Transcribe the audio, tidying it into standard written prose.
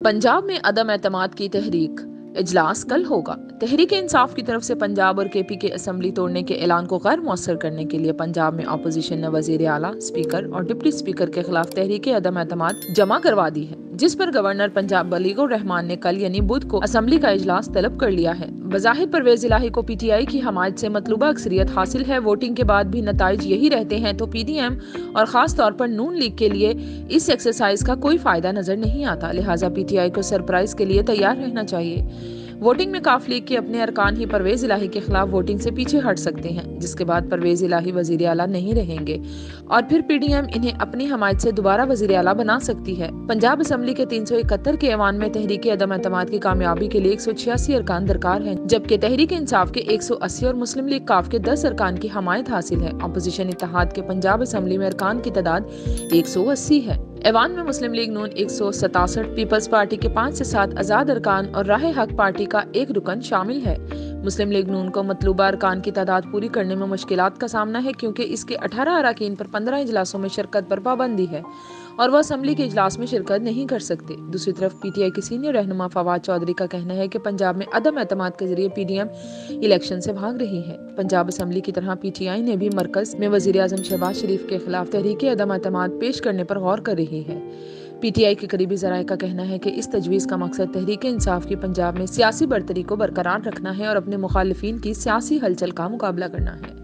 पंजाब में अदम एतमाद की तहरीक, इजलास कल होगा। तहरीक इंसाफ की तरफ से पंजाब और केपी के असम्बली तोड़ने के ऐलान को गैर मौसर करने के लिए पंजाब में अपोजिशन ने वजीर आला, स्पीकर और डिप्टी स्पीकर के खिलाफ तहरीक अदम एतमाद जमा करवा दी है, जिस पर गवर्नर पंजाब बलीगुर रहमान ने कल यानी बुध को असम्बली का इजलास तलब कर लिया है। बज़ाहिर परवेज इलाही को पीटीआई की हमायत से मतलूबा अक्सरियत हासिल है। वोटिंग के बाद भी नताइज यही रहते हैं तो पीडीएम और खास तौर पर नून लीग के लिए इस एक्सरसाइज का कोई फायदा नजर नहीं आता। लिहाजा पीटीआई को सरप्राइज के लिए तैयार रहना चाहिए। वोटिंग में काफ लीग के अपने अरकान ही परवेज इलाही के खिलाफ वोटिंग से पीछे हट सकते हैं, जिसके बाद परवेज इलाही वजीर आला नहीं रहेंगे और फिर पीडीएम इन्हें अपनी हमायत से दोबारा वजीर आला बना सकती है। पंजाब असम्बली के 371 के ऐवान में तहरीक अदम एतमाद की कामयाबी के लिए 186 अरकान दरकार हैं, जबकि तहरीक इंसाफ के 180 और मुस्लिम लीग काफ के 10 अरकान की हमायत हासिल है। अपोजिशन इत्तेहाद के पंजाब असम्बली में अरकान की तादाद 180 है। ऐवान में मुस्लिम लीग नून 167, पीपल्स पार्टी के 5 से 7 आजाद अरकान और राह हक पार्टी का एक रुकन शामिल है। मुस्लिम लीग नून को मतलूबा अरकान की तादाद पूरी करने में मुश्किलात का सामना है, क्योंकि इसके 18 अरकान पर 15 इजलासों में शिरकत पर पाबंदी है और वह असम्बली के इजलास में शिरकत नहीं कर सकते। दूसरी तरफ पीटीआई के सीनियर रहनुमा फवाद चौधरी का कहना है कि पंजाब में अदम एतमाद के जरिए पीडीएम इलेक्शन से भाग रही है। पंजाब असम्बली की तरह पीटीआई ने भी मरकज में वजीर आजम शहबाज शरीफ के खिलाफ तहरीक अदम एतमाद पेश करने पर गौर कर रही है। पीटीआई के करीबी जराये का कहना है कि इस तजवीज़ का मकसद तहरीक इंसाफ की पंजाब में सियासी बरतरी को बरकरार रखना है और अपने मुखालिफिन की सियासी हलचल का मुकाबला करना है।